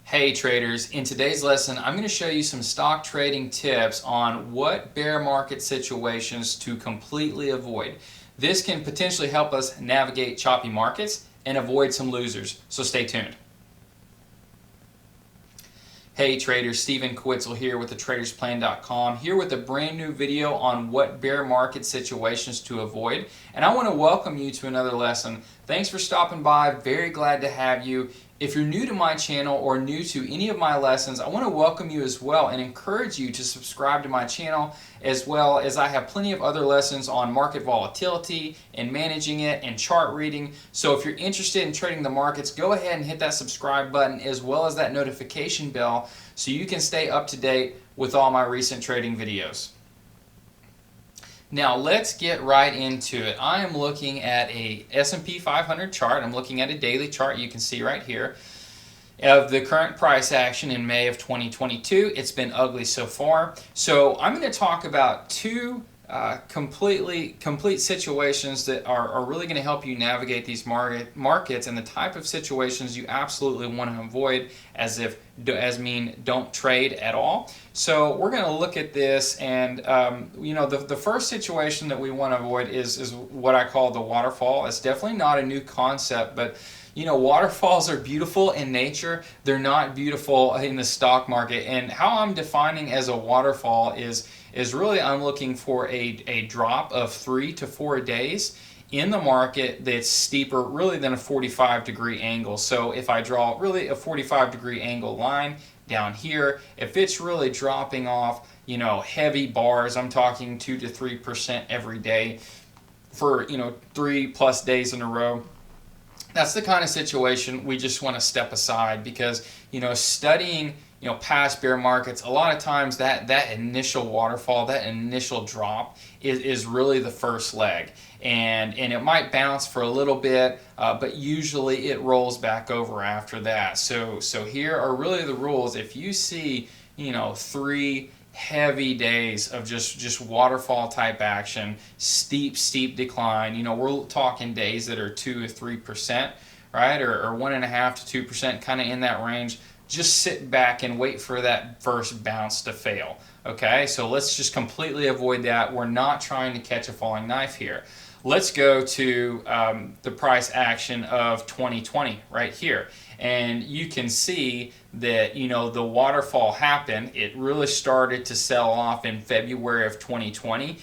Hey traders, in today's lesson I'm going to show you some stock trading tips on what bear market situations to completely avoid. This can potentially help us navigate choppy markets and avoid some losers, so stay tuned. Hey traders, Cawiezell here with thetradersplan.com, here with a brand new video on what bear market situations to avoid. And I want to welcome you to another lesson. Thanks for stopping by, very glad to have you. If you're new to my channel or new to any of my lessons, I want to welcome you as well and encourage you to subscribe to my channel, as well as I have plenty of other lessons on market volatility and managing it and chart reading. So if you're interested in trading the markets, go ahead and hit that subscribe button as well as that notification bell so you can stay up to date with all my recent trading videos. Now let's get right into it. I am looking at a S&P 500 chart. I'm looking at a daily chart you can see right here of the current price action in May of 2022. It's been ugly so far. So I'm going to talk about two complete situations that are really going to help you navigate these markets and the type of situations you absolutely want to avoid, as mean don't trade at all. So we're going to look at this, and the first situation that we want to avoid is what I call the waterfall. It's definitely not a new concept, but waterfalls are beautiful in nature. They're not beautiful in the stock market. And how I'm defining as a waterfall is really I'm looking for a drop of 3 to 4 days in the market that's steeper really than a 45-degree angle. So if I draw really a 45-degree angle line down here, if it's really dropping off, heavy bars, I'm talking 2 to 3% every day for 3+ days in a row. That's the kind of situation we just want to step aside, because studying past bear markets, a lot of times that initial waterfall, that initial drop is really the first leg, and it might bounce for a little bit, but usually it rolls back over after that. So here are really the rules. If you see 3 heavy days of just waterfall type action, steep decline, we're talking days that are 2 or 3%, right, or 1.5 to 2%, kind of in that range. Just sit back and wait for that first bounce to fail. Okay, so let's just completely avoid that. We're not trying to catch a falling knife here. Let's go to the price action of 2020 right here. And you can see that the waterfall happened. It really started to sell off in February of 2020.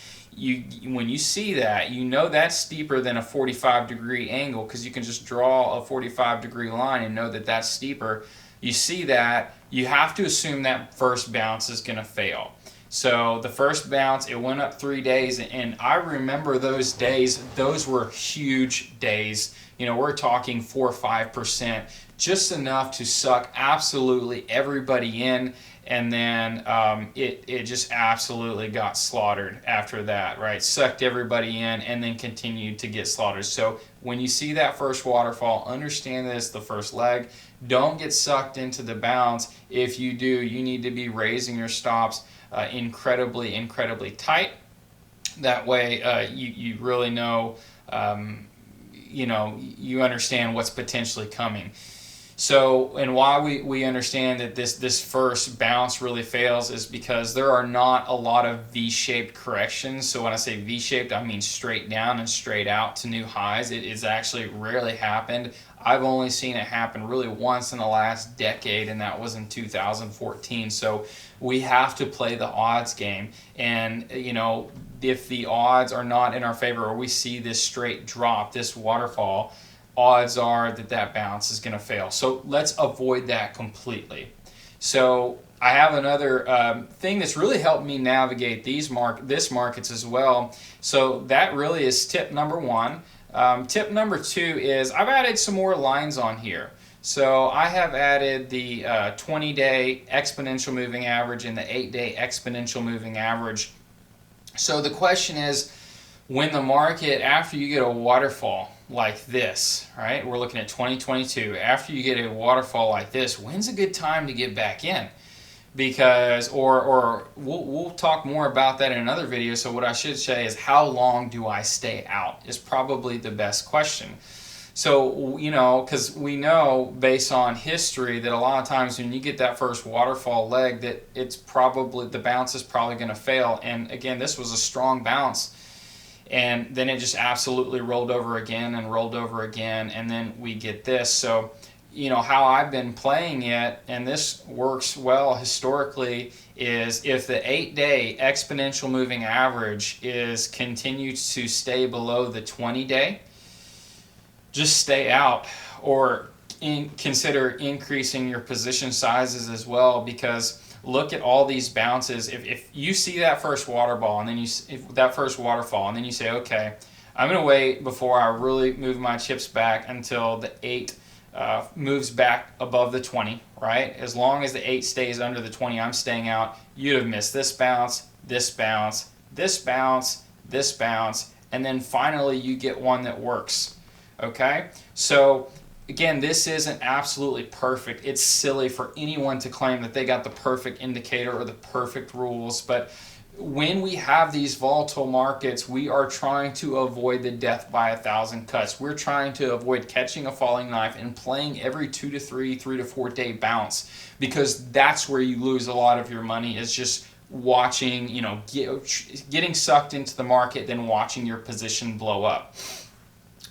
When you see that, that's steeper than a 45-degree angle, because you can just draw a 45-degree line and know that that's steeper. You see that, you have to assume that first bounce is going to fail. So the first bounce, it went up 3 days, and I remember those days. Those were huge days. We're talking 4 or 5%, just enough to suck absolutely everybody in, and then it just absolutely got slaughtered after that, right? Sucked everybody in and then continued to get slaughtered. So when you see that first waterfall, understand this, the first leg. Don't get sucked into the bounce. If you do, you need to be raising your stops incredibly tight. That way you really know, you understand what's potentially coming. So, and why we understand that this first bounce really fails is because there are not a lot of V-shaped corrections. So when I say V-shaped, I mean straight down and straight out to new highs. It is actually rarely happened. I've only seen it happen really once in the last decade, and that was in 2014. So we have to play the odds game. And, if the odds are not in our favor, or we see this straight drop, this waterfall, odds are that bounce is going to fail. So let's avoid that completely. So I have another thing that's really helped me navigate this markets as well. So that really is tip number 1. Tip number 2 is I've added some more lines on here. So I have added the 20-day exponential moving average and the 8-day exponential moving average. So the question is, when the market, after you get a waterfall like this, right? We're looking at 2022. After you get a waterfall like this, when's a good time to get back in? Because, or we'll talk more about that in another video. So what I should say is, how long do I stay out is probably the best question. So, you know, because we know based on history that a lot of times when you get that first waterfall leg, that it's probably, the bounce is probably going to fail. And again, this was a strong bounce. And then it just absolutely rolled over again and rolled over again. And then we get this. So, you know, how I've been playing it, and this works well historically, is if the 8-day exponential moving average is continues to stay below the 20-day, just stay out, or consider increasing your position sizes as well, because look at all these bounces. If you see that first water ball and then that first waterfall, and then you say, okay, I'm going to wait before I really move my chips back until the 8 moves back above the 20, right? As long as the 8 stays under the 20, I'm staying out. You'd have missed this bounce, this bounce, this bounce, this bounce, and then finally you get one that works. Okay, so again, this isn't absolutely perfect. It's silly for anyone to claim that they got the perfect indicator or the perfect rules, but when we have these volatile markets, we are trying to avoid the death by 1,000 cuts. We're trying to avoid catching a falling knife and playing every 2 to 3, 3 to 4 day bounce, because that's where you lose a lot of your money, is just watching, you know, getting sucked into the market, then watching your position blow up.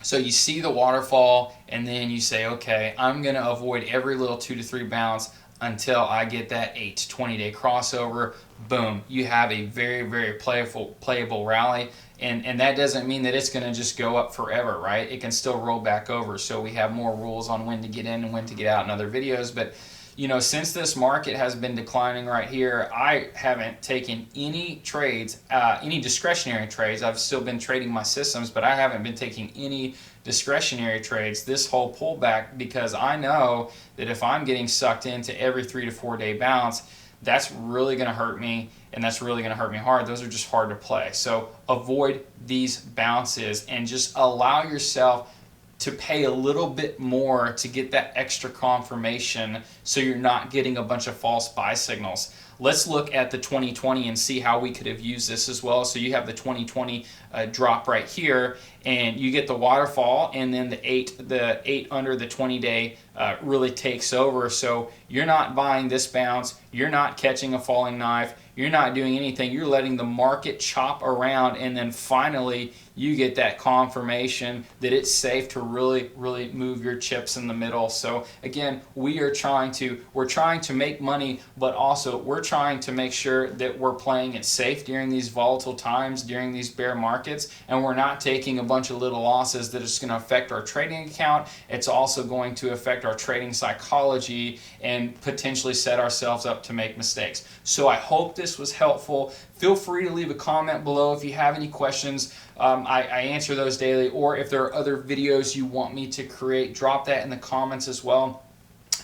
So you see the waterfall, and then you say, okay, I'm going to avoid every little 2 to 3 bounce until I get that 8 to 20 day crossover. Boom, you have a very, very playable rally. And that doesn't mean that it's going to just go up forever, right? It can still roll back over. So we have more rules on when to get in and when to get out in other videos. But you know, since this market has been declining right here, I haven't taken any trades, any discretionary trades. I've still been trading my systems, but I haven't been taking any discretionary trades this whole pullback, because I know that if I'm getting sucked into every 3 to 4 day bounce, that's really going to hurt me, and that's really going to hurt me hard. Those are just hard to play. So avoid these bounces and just allow yourself to pay a little bit more to get that extra confirmation, so you're not getting a bunch of false buy signals. Let's look at the 2020 and see how we could have used this as well. So you have the 2020 drop right here, and you get the waterfall, and then the eight under the 20-day really takes over. So you're not buying this bounce, you're not catching a falling knife, you're not doing anything. You're letting the market chop around, and then finally you get that confirmation that it's safe to really, really move your chips in the middle. So again, we're trying to make money, but also we're trying to make sure that we're playing it safe during these volatile times, during these bear markets, and we're not taking a bunch of little losses that is going to affect our trading account. It's also going to affect our trading psychology and potentially set ourselves up to make mistakes. So I hope this was helpful. Feel free to leave a comment below if you have any questions. I answer those daily, or if there are other videos you want me to create, drop that in the comments as well.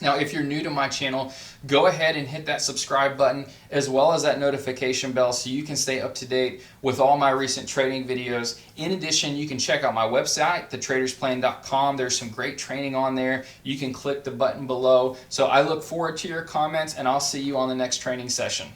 Now, if you're new to my channel, go ahead and hit that subscribe button as well as that notification bell so you can stay up to date with all my recent trading videos. In addition, you can check out my website, thetradersplan.com. There's some great training on there. You can click the button below. So I look forward to your comments, and I'll see you on the next training session.